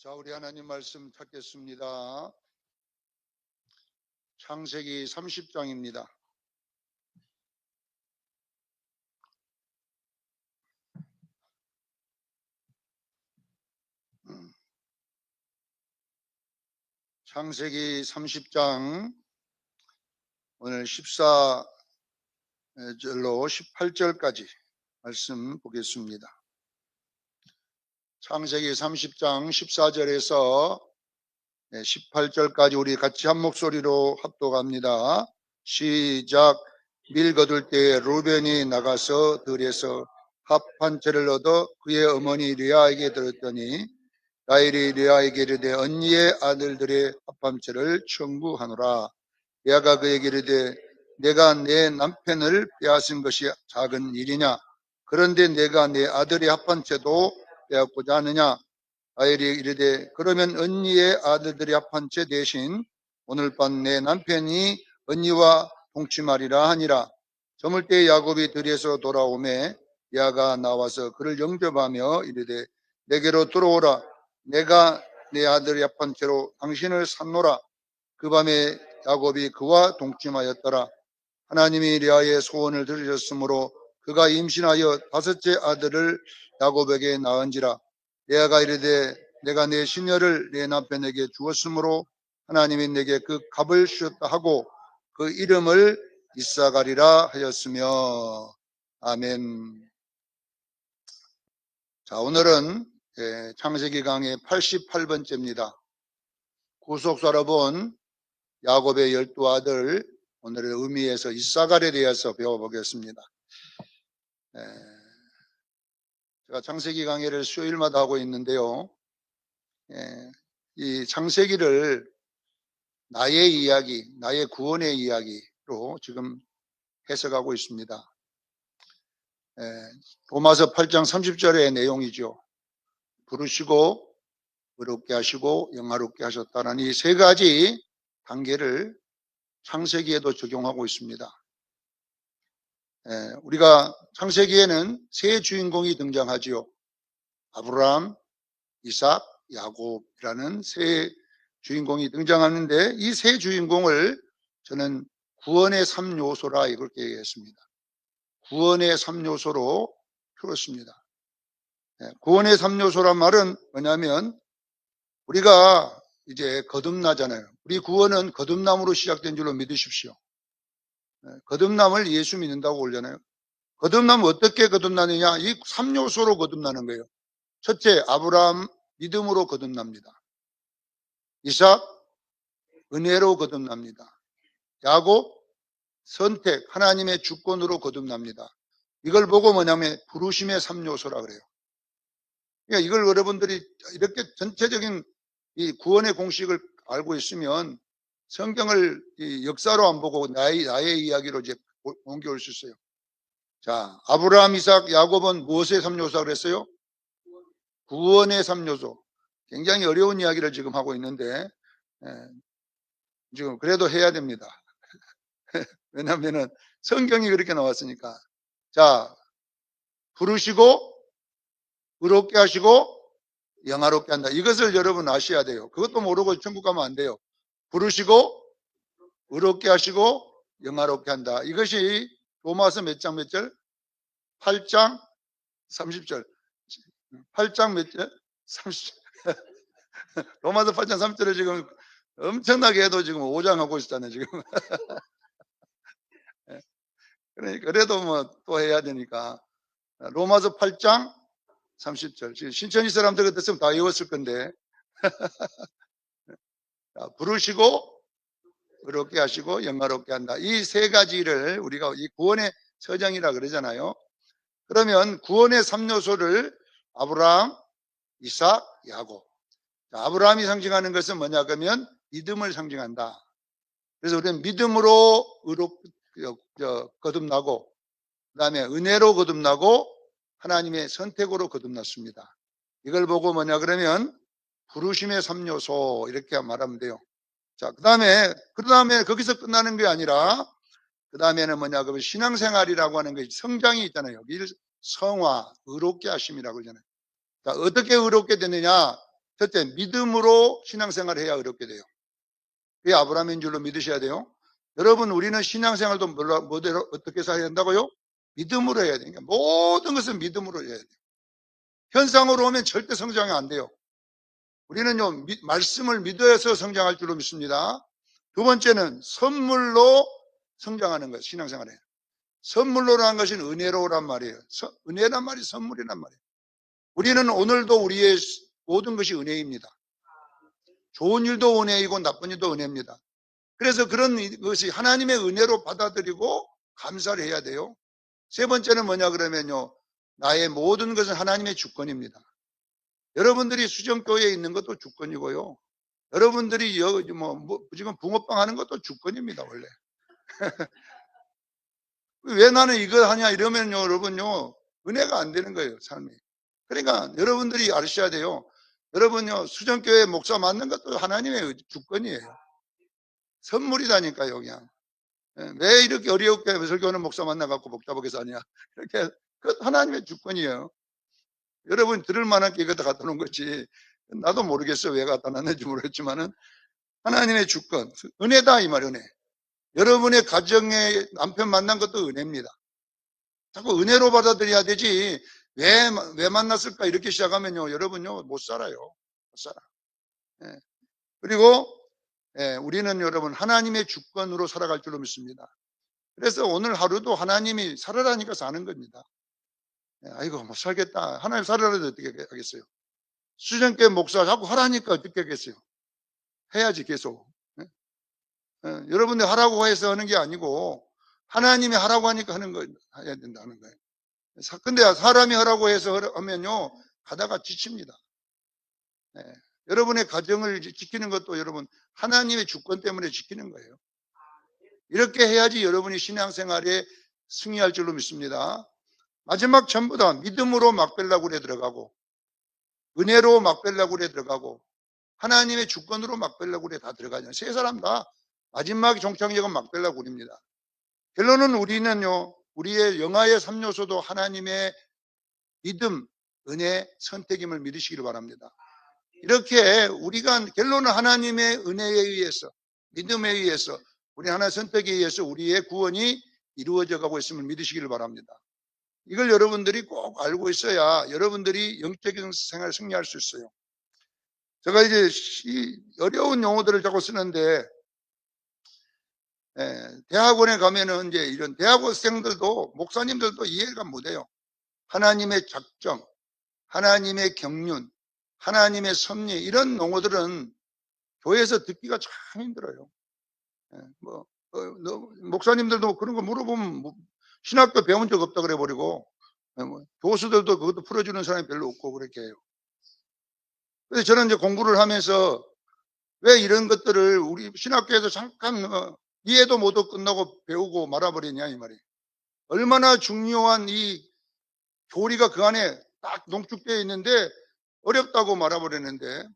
자, 우리 하나님 말씀 찾겠습니다. 창세기 30장입니다. 창세기 30장 오늘 14절로 18절까지 말씀 보겠습니다. 창세기 30장 14절에서 18절까지 우리 같이 한 목소리로 합독합니다. 시작. 밀 거둘 때에 루벤이 나가서 들에서 합 한 채를 얻어 그의 어머니 레아에게 들었더니 라헬이 레아에게 이르되 언니의 아들들의 합 한 채를 청구하노라. 레아가 그에게 이르되 내가 내 남편을 빼앗은 것이 작은 일이냐? 그런데 내가 내 아들의 합 한 채도 빼앗고자 하느냐? 라헬이 이르되 그러면 언니의 아들들의 합 한 채 대신 오늘 밤 내 남편이 언니와 동침하리라 하니라. 저물 때 야곱이 들에서 돌아오매 레아가 나와서 그를 영접하며 이르되 내게로 들어오라. 내가 내 아들의 합 한 채로 당신을 샀노라. 그 밤에 야곱이 그와 동침하였더라. 하나님이 레아의 소원을 들으셨으므로 그가 임신하여 5째 아들을 야곱에게 낳은지라. 레아가 이르되 내가 내 시녀를 내 남편에게 주었으므로 하나님이 내게 그 값을 주셨다 하고 그 이름을 이사가리라 하였으며. 아멘. 자, 오늘은 창세기 강의 88번째입니다. 구속사로 본 야곱의 12아들, 오늘의 의미에서 이사갈에 대해서 배워보겠습니다. 제가 창세기 강의를 수요일마다 하고 있는데요. 이 창세기를 나의 이야기, 나의 구원의 이야기로 지금 해석하고 있습니다. 로마서 8장 30절의 내용이죠. 부르시고 의롭게 하시고 영화롭게 하셨다는 이 세 가지 단계를 창세기에도 적용하고 있습니다. 우리가 창세기에는 세 주인공이 등장하지요. 아브라함, 이삭, 야곱이라는 세 주인공이 등장하는데 이 세 주인공을 저는 구원의 3요소라 이렇게 얘기했습니다. 구원의 3요소로 풀었습니다. 구원의 3요소란 말은 뭐냐면 우리가 이제 거듭나잖아요. 우리 구원은 거듭남으로 시작된 줄로 믿으십시오. 거듭남을 예수 믿는다고 올잖아요. 거듭남은 어떻게 거듭나느냐? 이 3요소로 거듭나는 거예요. 첫째, 아브라함 믿음으로 거듭납니다. 이삭 은혜로 거듭납니다. 야곱 선택 하나님의 주권으로 거듭납니다. 이걸 보고 뭐냐면 부르심의 3요소라 그래요. 그러니까 이걸 여러분들이 이렇게 전체적인 이 구원의 공식을 알고 있으면 성경을 이 역사로 안 보고 나의 이야기로 이제 옮겨올 수 있어요. 자, 아브라함, 이삭, 야곱은 무엇의 3요소라 그랬어요? 구원의 3요소. 굉장히 어려운 이야기를 지금 하고 있는데 지금 그래도 해야 됩니다. 왜냐하면 성경이 그렇게 나왔으니까. 자, 부르시고 의롭게 하시고 영화롭게 한다. 이것을 여러분 아셔야 돼요. 그것도 모르고 천국 가면 안 돼요. 부르시고 의롭게 하시고 영화롭게 한다. 이것이 로마서 몇 장 몇 절? 8장 30절. 8장 몇 절? 30절. 로마서 8장 30절에 지금 엄청나게 해도 지금 5장 하고 있잖아요, 지금. 그러니까 그래도 뭐 또 해야 되니까. 로마서 8장 30절. 지금 신천지 사람들 같았으면 다 외웠을 건데. 부르시고 의롭게 하시고 영화롭게 한다. 이 세 가지를 우리가 이 구원의 서정이라 그러잖아요. 그러면 구원의 3요소를 아브라함, 이삭, 야곱. 아브라함이 상징하는 것은 뭐냐 그러면 믿음을 상징한다. 그래서 우리는 믿음으로 거듭나고 그 다음에 은혜로 거듭나고 하나님의 선택으로 거듭났습니다. 이걸 보고 뭐냐 그러면 부르심의 3요소 이렇게 말하면 돼요. 자, 그 다음에 거기서 끝나는 게 아니라 그 다음에는 뭐냐 그러면 신앙생활이라고 하는 게 성장이 있잖아요. 여기 성화, 의롭게 하심이라고 그러잖아요. 자, 어떻게 의롭게 되느냐? 첫째, 믿음으로 신앙생활을 해야 어렵게 돼요. 그게 아브라함인 줄로 믿으셔야 돼요. 여러분, 우리는 신앙생활도 뭐대로 어떻게 살아야 된다고요? 믿음으로 해야 되니까 모든 것은 믿음으로 해야 돼요. 현상으로 오면 절대 성장이 안 돼요. 우리는요, 말씀을 믿어서 성장할 줄로 믿습니다. 두 번째는 선물로 성장하는 거예요. 신앙생활에. 선물로라는 것은 은혜로란 말이에요. 은혜란 말이 선물이란 말이에요. 우리는 오늘도 우리의 모든 것이 은혜입니다. 좋은 일도 은혜이고 나쁜 일도 은혜입니다. 그래서 그런 것이 하나님의 은혜로 받아들이고 감사를 해야 돼요. 세 번째는 뭐냐 그러면요, 나의 모든 것은 하나님의 주권입니다. 여러분들이 수정교회에 있는 것도 주권이고요, 여러분들이 지금 붕어빵 하는 것도 주권입니다. 원래 왜 나는 이거 하냐 이러면요, 여러분요, 은혜가 안 되는 거예요, 삶이. 그러니까 여러분들이 아셔야 돼요. 여러분요, 수정교회 목사 맡는 것도 하나님의 주권이에요. 선물이다니까요, 그냥. 왜 이렇게 어렵게 설교하는 목사 만나갖고 복잡하게 사냐. 이렇게, 그 하나님의 주권이에요. 여러분 들을 만한 게 이거다 갖다 놓은 거지. 나도 모르겠어. 왜 갖다 놨는지 모르겠지만은, 하나님의 주권. 은혜다, 이 말, 은혜. 여러분의 가정에 남편 만난 것도 은혜입니다. 자꾸 은혜로 받아들여야 되지, 왜 만났을까? 이렇게 시작하면요, 여러분요, 못 살아요. 못 살아. 예. 그리고, 우리는 여러분, 하나님의 주권으로 살아갈 줄로 믿습니다. 그래서 오늘 하루도 하나님이 살아라니까 사는 겁니다. 아이고, 못 살겠다. 하나님 살아라도 어떻게 하겠어요? 수정교회 목사 자꾸 하라니까 어떻게 하겠어요? 해야지, 계속. 여러분들 하라고 해서 하는 게 아니고, 하나님이 하라고 하니까 하는 거, 해야 된다는 거예요. 근데 사람이 하라고 해서 하면요, 가다가 지칩니다. 여러분의 가정을 지키는 것도 여러분, 하나님의 주권 때문에 지키는 거예요. 이렇게 해야지 여러분이 신앙생활에 승리할 줄로 믿습니다. 마지막 전부 다 믿음으로 막벨라굴에 들어가고, 은혜로 막벨라굴에 들어가고, 하나님의 주권으로 막벨라굴에 다 들어가죠. 세 사람 다 마지막 종착역은 막벨라굴입니다. 결론은 우리는요, 우리의 영화의 3요소도 하나님의 믿음, 은혜, 선택임을 믿으시기를 바랍니다. 이렇게 우리가 결론은 하나님의 은혜에 의해서, 믿음에 의해서, 우리 하나의 선택에 의해서 우리의 구원이 이루어져 가고 있음을 믿으시기를 바랍니다. 이걸 여러분들이 꼭 알고 있어야 여러분들이 영적인 생활을 승리할 수 있어요. 제가 이제 어려운 용어들을 자꾸 쓰는데, 대학원에 가면은 이제 이런 대학원생들도, 목사님들도 이해가 못해요. 하나님의 작정, 하나님의 경륜, 하나님의 섭리, 이런 용어들은 교회에서 듣기가 참 힘들어요. 목사님들도 그런 거 물어보면 신학교 배운 적 없다 그래 버리고, 교수들도 그것도 풀어주는 사람이 별로 없고 그렇게 해요. 그래서 저는 이제 공부를 하면서 왜 이런 것들을 우리 신학교에서 잠깐 이해도 못하고 끝나고 배우고 말아버리냐, 이 말이에요. 얼마나 중요한 이 교리가 그 안에 딱 농축되어 있는데 어렵다고 말아버리는데,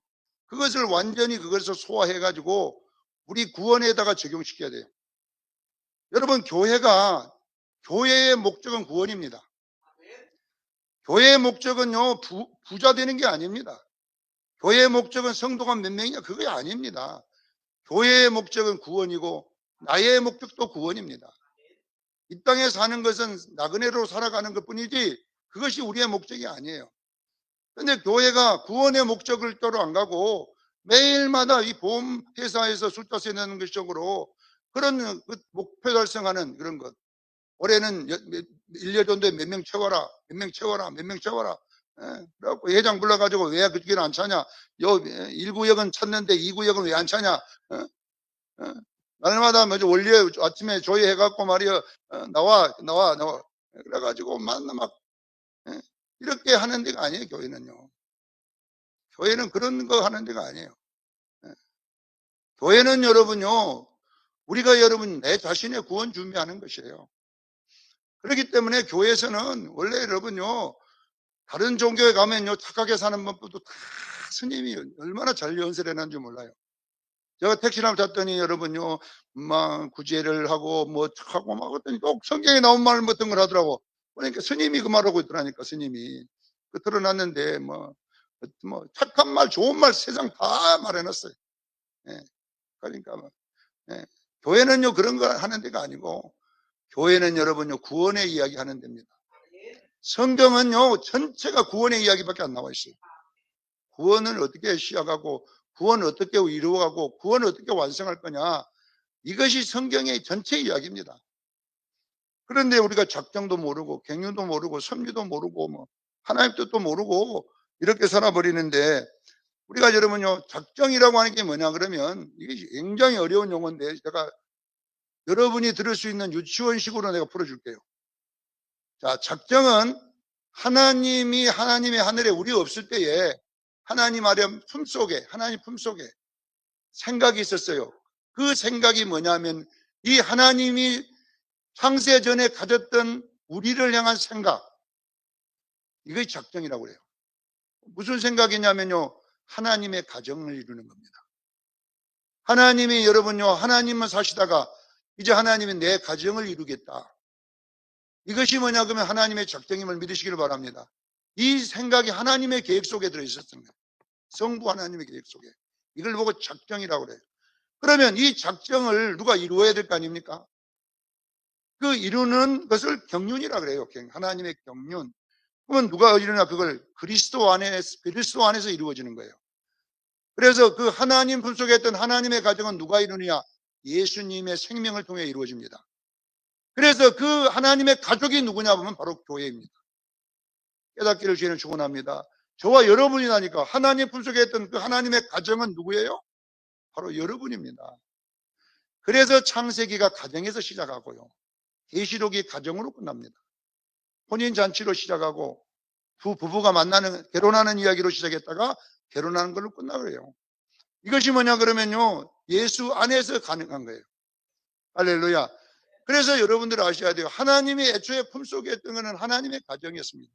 그것을 완전히 그것을 소화해가지고 우리 구원에다가 적용시켜야 돼요. 여러분, 교회의 목적은 구원입니다. 교회의 목적은요, 부자 되는 게 아닙니다. 교회의 목적은 성도가 몇 명이냐, 그게 아닙니다. 교회의 목적은 구원이고 나의 목적도 구원입니다. 이 땅에 사는 것은 나그네로 살아가는 것 뿐이지 그것이 우리의 목적이 아니에요. 그런데 교회가 구원의 목적을 따로 안 가고 매일마다 이 보험회사에서 숫자 세내는 것적으로 그런 목표 달성하는 그런 것. 올해는 1년 정도에 몇 명 채워라, 몇 명 채워라, 몇 명 채워라. 그래갖고 회장 불러가지고 왜 그쪽에는 안 차냐? 1구역은 찼는데 2구역은 왜 안 차냐? 날마다 원리에 아침에 조회해갖고 말이야, 나와. 그래가지고 막 이렇게 하는 데가 아니에요, 교회는요. 교회는 그런 거 하는 데가 아니에요. 교회는 여러분요, 우리가 여러분 내 자신의 구원 준비하는 것이에요. 그렇기 때문에 교회에서는 원래 여러분요, 다른 종교에 가면요, 착하게 사는 법도 다 스님이 얼마나 잘 연설해 놨는지 몰라요. 제가 택시를 탔더니 여러분요, 막 구제를 하고 뭐 하고 막 그랬더니 꼭 성경에 나온 말 같은 걸 하더라고. 그러니까 스님이 그 말하고 있더라니까, 스님이. 그 드러났는데 뭐 착한 말, 좋은 말 세상 다 말해놨어요. 예. 그러니까 뭐, 예. 교회는요 그런 거 하는 데가 아니고, 교회는 여러분요 구원의 이야기 하는 데입니다. 성경은요 전체가 구원의 이야기밖에 안 나와 있어요. 구원을 어떻게 시작하고, 구원을 어떻게 이루어가고, 구원을 어떻게 완성할 거냐, 이것이 성경의 전체 이야기입니다. 그런데 우리가 작정도 모르고 경륜도 모르고 섭리도 모르고 뭐 하나님 뜻도 모르고 이렇게 살아버리는데, 우리가 여러분요 작정이라고 하는 게 뭐냐 그러면, 이게 굉장히 어려운 용어인데 제가 여러분이 들을 수 있는 유치원식으로 내가 풀어줄게요. 자, 작정은 하나님이 하나님의 하늘에 우리 없을 때에 하나님 아련 품속에, 하나님 품속에 생각이 있었어요. 그 생각이 뭐냐면 이 하나님이 창세 전에 가졌던 우리를 향한 생각, 이게 작정이라고 해요. 무슨 생각이냐면요, 하나님의 가정을 이루는 겁니다. 하나님이 여러분요, 하나님만 사시다가 이제 하나님이 내 가정을 이루겠다. 이것이 뭐냐 그러면 하나님의 작정임을 믿으시기를 바랍니다. 이 생각이 하나님의 계획 속에 들어있었습니다. 성부 하나님의 계획 속에. 이걸 보고 작정이라고 그래요. 그러면 이 작정을 누가 이루어야 될 거 아닙니까? 그 이루는 것을 경륜이라고 그래요. 하나님의 경륜. 그러면 누가 이루냐? 그걸 그리스도 안에서 이루어지는 거예요. 그래서 그 하나님 품속에 있던 하나님의 가정은 누가 이루느냐? 예수님의 생명을 통해 이루어집니다. 그래서 그 하나님의 가족이 누구냐 보면 바로 교회입니다. 깨닫기를 주의는 축원합니다. 저와 여러분이라니까. 하나님 품속에 있던 그 하나님의 가정은 누구예요? 바로 여러분입니다. 그래서 창세기가 가정에서 시작하고요, 계시록이 가정으로 끝납니다. 혼인잔치로 시작하고 두 부부가 만나는, 결혼하는 이야기로 시작했다가 결혼하는 걸로 끝나고요. 이것이 뭐냐 그러면요, 예수 안에서 가능한 거예요. 할렐루야. 그래서 여러분들 아셔야 돼요. 하나님이 애초에 품속에 있던 것은 하나님의 가정이었습니다.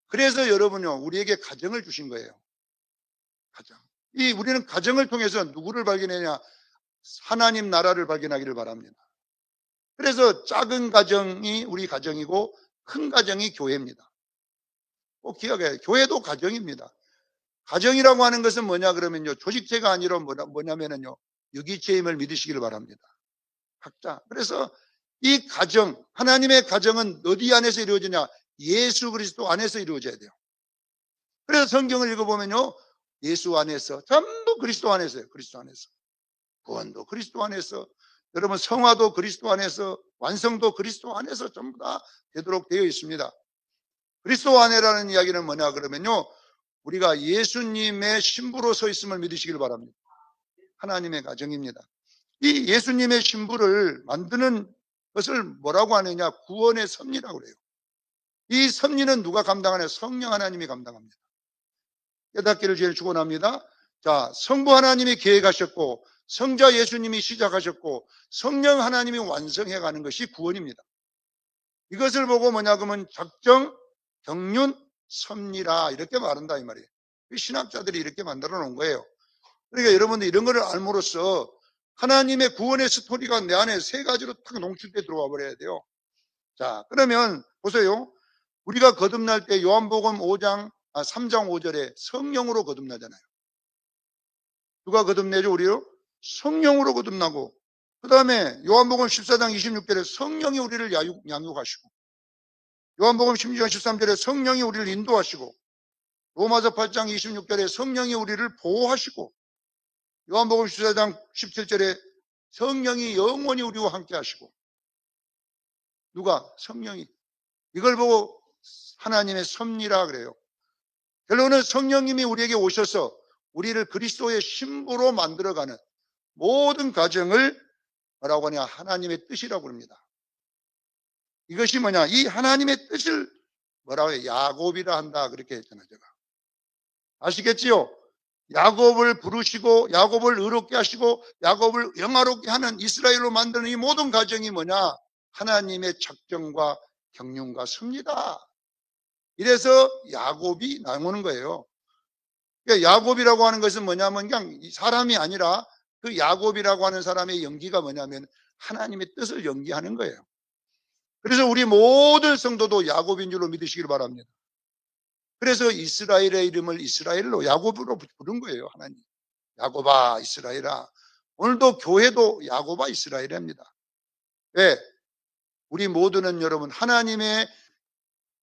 그래서 여러분요, 우리에게 가정을 주신 거예요. 가정. 우리는 가정을 통해서 누구를 발견하냐? 하나님 나라를 발견하기를 바랍니다. 그래서 작은 가정이 우리 가정이고 큰 가정이 교회입니다. 꼭 기억해야 돼요. 교회도 가정입니다. 가정이라고 하는 것은 뭐냐 그러면요, 조직체가 아니라 뭐냐면요, 유기체임을 믿으시기를 바랍니다. 각자. 그래서 이 가정, 하나님의 가정은 어디 안에서 이루어지냐? 예수 그리스도 안에서 이루어져야 돼요. 그래서 성경을 읽어보면요, 예수 안에서, 전부 그리스도 안에서요. 그리스도 안에서. 구원도 그리스도 안에서, 여러분 성화도 그리스도 안에서, 완성도 그리스도 안에서 전부 다 되도록 되어 있습니다. 그리스도 안에라는 이야기는 뭐냐 그러면요, 우리가 예수님의 신부로 서 있음을 믿으시길 바랍니다. 하나님의 가정입니다. 이 예수님의 신부를 만드는 것을 뭐라고 하느냐? 구원의 섭리라고 그래요. 이 섭리는 누가 감당하냐? 성령 하나님이 감당합니다. 깨닫기를 제일 축원합니다. 자, 성부 하나님이 계획하셨고 성자 예수님이 시작하셨고 성령 하나님이 완성해 가는 것이 구원입니다. 이것을 보고 뭐냐 그러면 작정, 경륜, 섭리라 이렇게 말한다 이 말이에요. 신학자들이 이렇게 만들어 놓은 거예요. 그러니까 여러분들 이런 거를 알므로써 하나님의 구원의 스토리가 내 안에 세 가지로 탁 농출돼 들어와 버려야 돼요. 자, 그러면 보세요. 우리가 거듭날 때 요한복음 3장 5절에 성령으로 거듭나잖아요. 누가 거듭내죠? 우리요? 성령으로 거듭나고, 그 다음에 요한복음 14장 26절에 성령이 우리를 양육하시고, 요한복음 16장 13절에 성령이 우리를 인도하시고, 로마서 8장 26절에 성령이 우리를 보호하시고, 요한복음 14장 17절에 성령이 영원히 우리와 함께 하시고, 누가? 성령이. 이걸 보고 하나님의 섭리라 그래요. 결론은 성령님이 우리에게 오셔서 우리를 그리스도의 신부로 만들어가는 모든 과정을 뭐라고 하냐? 하나님의 뜻이라고 합니다. 이것이 뭐냐? 이 하나님의 뜻을 뭐라고 해요? 야곱이라 한다 그렇게 했잖아요. 제가. 아시겠지요? 야곱을 부르시고 야곱을 의롭게 하시고 야곱을 영화롭게 하는, 이스라엘로 만드는 이 모든 과정이 뭐냐? 하나님의 작정과 경륜과 섭리다. 이래서 야곱이 나오는 거예요. 그러니까 야곱이라고 하는 것은 뭐냐면 그냥 사람이 아니라 그 야곱이라고 하는 사람의 연기가 뭐냐면 하나님의 뜻을 연기하는 거예요. 그래서 우리 모든 성도도 야곱인 줄로 믿으시길 바랍니다. 그래서 이스라엘의 이름을 이스라엘로 야곱으로 부른 거예요. 하나님. 야곱아 이스라엘아. 오늘도 교회도 야곱아 이스라엘입니다. 왜? 우리 모두는 여러분 하나님의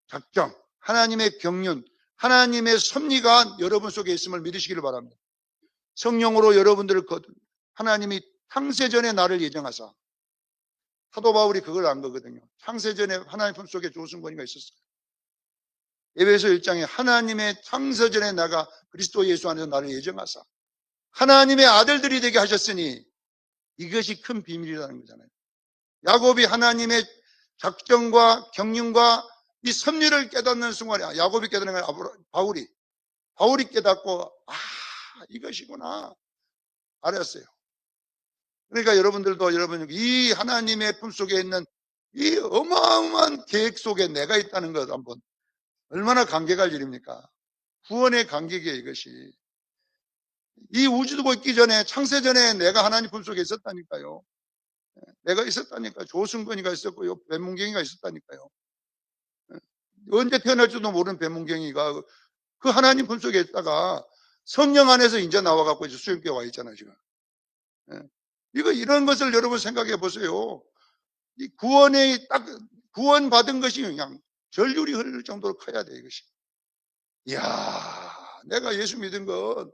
작정, 하나님의 경륜, 하나님의 섭리가 여러분 속에 있음을 믿으시기를 바랍니다. 성령으로 여러분들을 하나님이 창세전에 나를 예정하사, 사도 바울이 그걸 안 거거든요. 창세전에 하나님 품속에 조승권이가 있었어요. 에베소 1장에 하나님의 창세전에 나가 그리스도 예수 안에서 나를 예정하사 하나님의 아들들이 되게 하셨으니 이것이 큰 비밀이라는 거잖아요. 야곱이 하나님의 작정과 경륜과 이 섭리를 깨닫는 순간에 야곱이 깨닫는 건 바울이 깨닫고 이것이구나 알았어요. 그러니까 여러분들도 이 하나님의 품속에 있는 이 어마어마한 계획 속에 내가 있다는 것 한번 얼마나 감격할 일입니까? 구원의 감격이에요. 이것이 이 우주도 있기 전에 창세전에 내가 하나님 품속에 있었다니까요. 내가 있었다니까. 조승건이가 있었고요. 뱀문경이가 있었다니까요. 언제 태어날지도 모르는 뱀문경이가 그 하나님 품속에 있다가 성령 안에서 이제 나와갖고 이제 수영교에 와 있잖아요, 지금. 이런 것을 여러분 생각해 보세요. 이 구원받은 것이 그냥 전율이 흐를 정도로 커야 돼, 이것이. 이야, 내가 예수 믿은 건,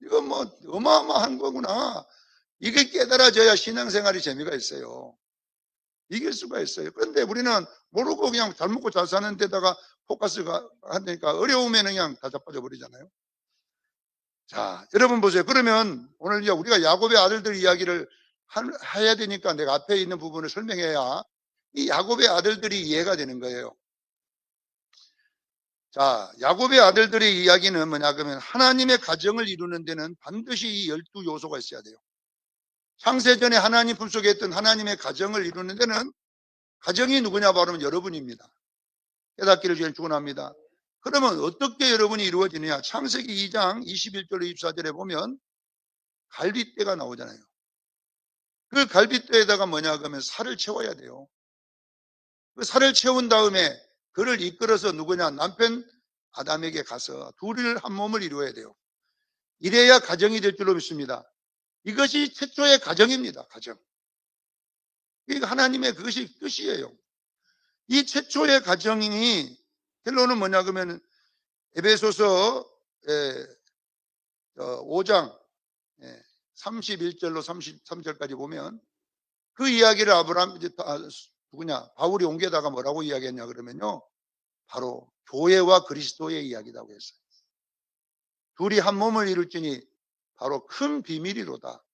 이건 뭐, 어마어마한 거구나. 이게 깨달아져야 신앙생활이 재미가 있어요. 이길 수가 있어요. 그런데 우리는 모르고 그냥 잘 먹고 잘 사는 데다가 포커스가 하니까 어려우면 그냥 다 자빠져 버리잖아요. 자, 여러분 보세요. 그러면 오늘 이제 우리가 야곱의 아들들 이야기를 해야 되니까 내가 앞에 있는 부분을 설명해야 이 야곱의 아들들이 이해가 되는 거예요. 자, 야곱의 아들들의 이야기는 뭐냐 그러면 하나님의 가정을 이루는 데는 반드시 이 12요소가 있어야 돼요. 창세전에 하나님 품속에 있던 하나님의 가정을 이루는 데는 가정이 누구냐 바로 여러분입니다. 깨닫기를 주에 축원합니다. 그러면 어떻게 여러분이 이루어지느냐? 창세기 2장 21절로 24절에 보면 갈빗대가 나오잖아요. 그 갈빗대에다가 뭐냐 그러면 살을 채워야 돼요. 그 살을 채운 다음에 그를 이끌어서 누구냐? 남편 아담에게 가서 둘을 한 몸을 이루어야 돼요. 이래야 가정이 될 줄로 믿습니다. 이것이 최초의 가정입니다. 가정. 그러니까 하나님의 그것이 뜻이에요. 이 최초의 가정이 결론은 뭐냐 그러면 에베소서 5장 31절로 33절까지 보면 그 이야기를 바울이 옮겨다가 뭐라고 이야기했냐 그러면요. 바로 교회와 그리스도의 이야기라고 했어요. 둘이 한 몸을 이룰지니 바로 큰 비밀이로다.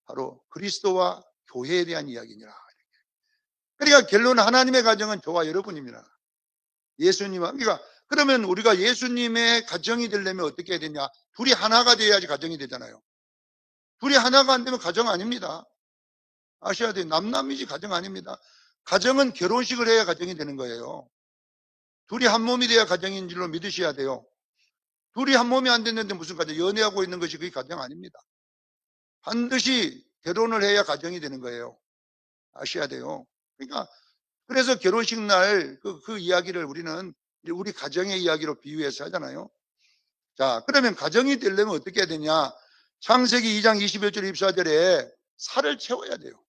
바로 그리스도와 교회에 대한 이야기니라. 그러니까 결론은 하나님의 가정은 저와 여러분입니다. 그러니까 그러면 우리가 예수님의 가정이 되려면 어떻게 해야 되냐? 둘이 하나가 돼야지 가정이 되잖아요. 둘이 하나가 안 되면 가정 아닙니다. 아셔야 돼요. 남남이지 가정 아닙니다. 가정은 결혼식을 해야 가정이 되는 거예요. 둘이 한 몸이 돼야 가정인 줄로 믿으셔야 돼요. 둘이 한 몸이 안 됐는데 무슨 가정? 연애하고 있는 것이 그게 가정 아닙니다. 반드시 결혼을 해야 가정이 되는 거예요. 아셔야 돼요. 그러니까 그래서 결혼식 날 그 이야기를 우리는 우리 가정의 이야기로 비유해서 하잖아요. 자, 그러면 가정이 되려면 어떻게 해야 되냐? 창세기 2장 21절 24절에 살을 채워야 돼요.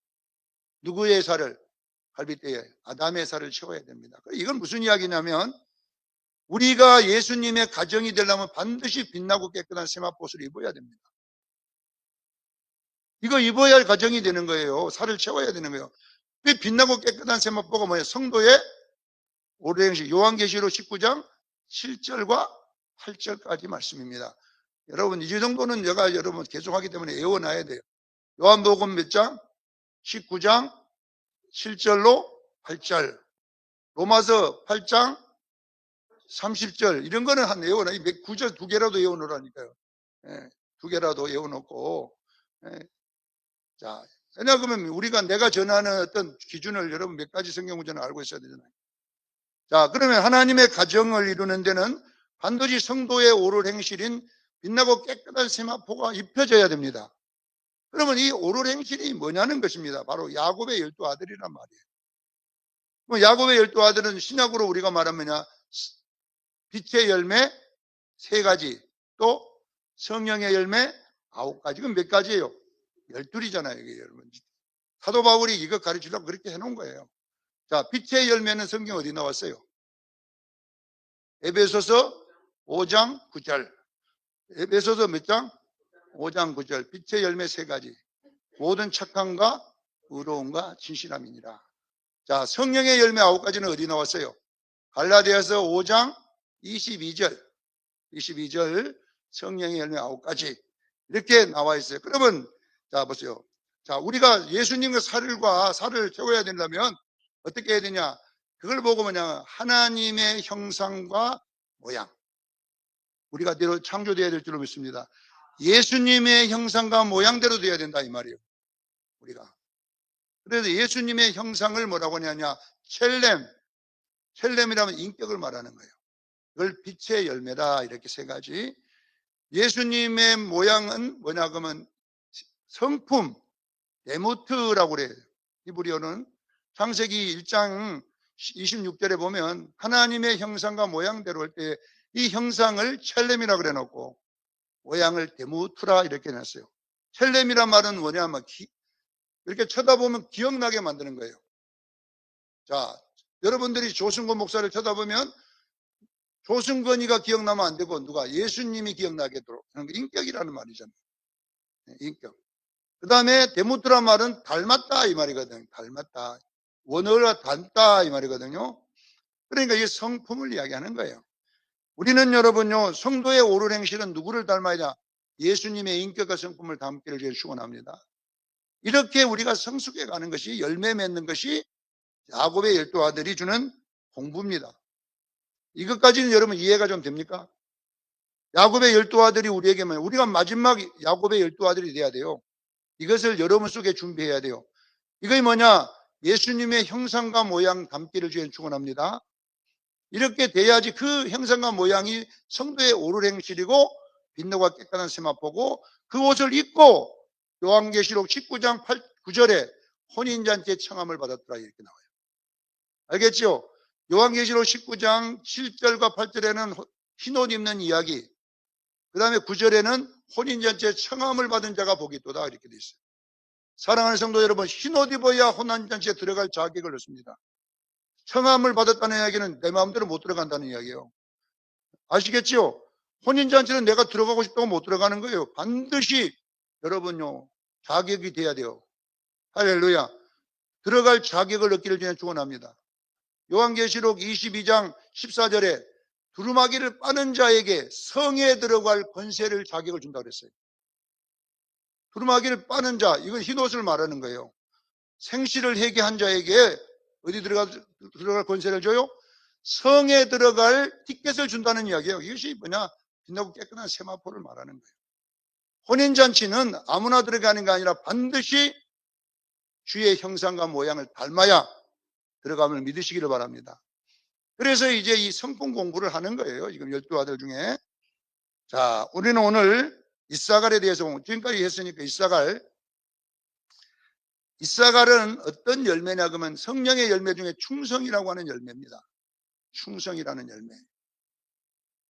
누구의 살을? 갈빗대에 아담의 살을 채워야 됩니다. 이건 무슨 이야기냐면 우리가 예수님의 가정이 되려면 반드시 빛나고 깨끗한 세마포옷을 입어야 됩니다. 이거 입어야 할 가정이 되는 거예요. 살을 채워야 되는 거예요. 그 빛나고 깨끗한 세마포가 뭐예요? 성도의 오래행식 요한계시록 19장 7절과 8절까지 말씀입니다. 여러분 이 정도는 여러분 계속하기 때문에 외워놔야 돼요. 요한복음 몇 장? 19장 7절로 8절, 로마서 8장 30절 이런 거는 한 외워놔. 9절 두 개라도 외워놓으라니까요. 두 개라도 외워놓고 자, 왜냐하면 우리가 내가 전하는 어떤 기준을 여러분 몇 가지 성경 구절을 알고 있어야 되잖아요. 자, 그러면 하나님의 가정을 이루는 데는 반드시 성도의 오를 행실인 빛나고 깨끗한 세마포가 입혀져야 됩니다. 그러면 이 오를 행실이 뭐냐는 것입니다. 바로 야곱의 12아들이란 말이에요. 야곱의 12아들은 신약으로 우리가 말하면 빛의 열매, 3가지, 또 성령의 열매 9가지. 그럼 몇 가지예요? 12이잖아요, 이게 여러분. 사도 바울이 이거 가르치려고 그렇게 해놓은 거예요. 자, 빛의 열매는 성경 어디 나왔어요? 에베소서 5장 9절. 에베소서 몇 장? 5장 9절. 빛의 열매 3가지. 모든 착함과 의로움과 진실함이니라. 자, 성령의 열매 9가지는 어디 나왔어요? 갈라디아서 5장 22절. 22절 성령의 열매 9가지. 이렇게 나와 있어요. 그러면 자 보세요. 자, 우리가 예수님의 살을 채워야 된다면 어떻게 해야 되냐? 그걸 보고 뭐냐? 하나님의 형상과 모양. 우리가 대로 창조되어야 될 줄로 믿습니다. 예수님의 형상과 모양대로 되어야 된다 이 말이에요. 우리가. 그래서 예수님의 형상을 뭐라고 하냐냐? 첼렘. 첼렘이라면 인격을 말하는 거예요. 그걸 빛의 열매다. 이렇게 3가지. 예수님의 모양은 뭐냐 그러면 성품, 데모트라고 그래요. 히브리어는 창세기 1장 26절에 보면 하나님의 형상과 모양대로 할 때 이 형상을 첼렘이라고 그래 놓고 모양을 데모트라 이렇게 냈어요. 첼렘이란 말은 뭐냐면 이렇게 쳐다보면 기억나게 만드는 거예요. 자, 여러분들이 조승권 목사를 쳐다보면 조승권이가 기억나면 안 되고 누가? 예수님이 기억나게 도록 하는 게 인격이라는 말이잖아요. 인격. 그 다음에 데모트라 말은 닮았다 이 말이거든요. 닮았다. 원어가 닮다 이 말이거든요. 그러니까 이 성품을 이야기하는 거예요. 우리는 여러분요, 성도의 옳은 행실은 누구를 닮아야 되냐? 예수님의 인격과 성품을 닮기를 제일 축원합니다. 이렇게 우리가 성숙해 가는 것이, 열매 맺는 것이 야곱의 12아들이 주는 공부입니다. 이것까지는 여러분 이해가 좀 됩니까? 야곱의 12아들이 우리에게 뭐예요? 우리가 마지막 야곱의 12아들이 돼야 돼요. 이것을 여러분 속에 준비해야 돼요. 이게 뭐냐? 예수님의 형상과 모양 담기를 주에 축원합니다. 이렇게 돼야지 그 형상과 모양이 성도의 옳은 행실이고 빛나고 깨끗한 세마포고 그 옷을 입고 요한계시록 19장 9절에 혼인잔치의 청함을 받았더라 이렇게 나와요. 알겠죠? 요한계시록 19장 7절과 8절에는 흰옷 입는 이야기, 그 다음에 9절에는 혼인잔치의 청함을 받은 자가 복이 있도다 이렇게 돼 있어요. 사랑하는 성도 여러분, 흰옷 입어야 혼인잔치에 들어갈 자격을 얻습니다. 청함을 받았다는 이야기는 내 마음대로 못 들어간다는 이야기예요. 아시겠지요? 혼인잔치는 내가 들어가고 싶다고 못 들어가는 거예요. 반드시 여러분요, 자격이 돼야 돼요. 할렐루야. 들어갈 자격을 얻기를 전해 축원합니다. 요한계시록 22장 14절에 두루마기를 빠는 자에게 성에 들어갈 권세를 자격을 준다고 그랬어요. 두루마기를 빠는 자, 이건 흰옷을 말하는 거예요. 생시를 회개한 자에게 어디 들어갈 권세를 줘요? 성에 들어갈 티켓을 준다는 이야기예요. 이것이 뭐냐? 빛나고 깨끗한 세마포를 말하는 거예요. 혼인잔치는 아무나 들어가는 게 아니라 반드시 주의 형상과 모양을 닮아야 들어감을 믿으시기를 바랍니다. 그래서 이제 이 성품 공부를 하는 거예요. 지금 12아들 중에. 자, 우리는 오늘 이사갈에 대해서 지금까지 했으니까 이사갈은 어떤 열매냐 그러면 성령의 열매 중에 충성이라고 하는 열매입니다. 충성이라는 열매.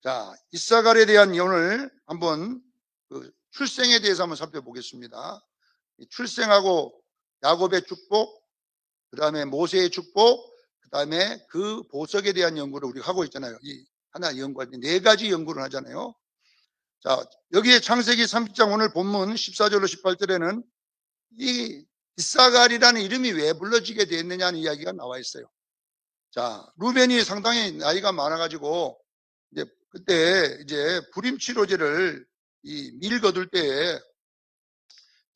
자, 이사갈에 대한 오늘 한번 그 출생에 대해서 한번 살펴보겠습니다. 출생하고 야곱의 축복, 그 다음에 모세의 축복, 그 다음에 그 보석에 대한 연구를 우리가 하고 있잖아요. 이 하나 연구할 때 4가지 연구를 하잖아요. 자, 여기에 창세기 30장 오늘 본문 14절로 18절에는 이 이사갈이라는 이름이 왜 불러지게 됐느냐는 이야기가 나와 있어요. 자, 루벤이 상당히 나이가 많아가지고 그때 이제 불임 치료제를 밀 거둘 때에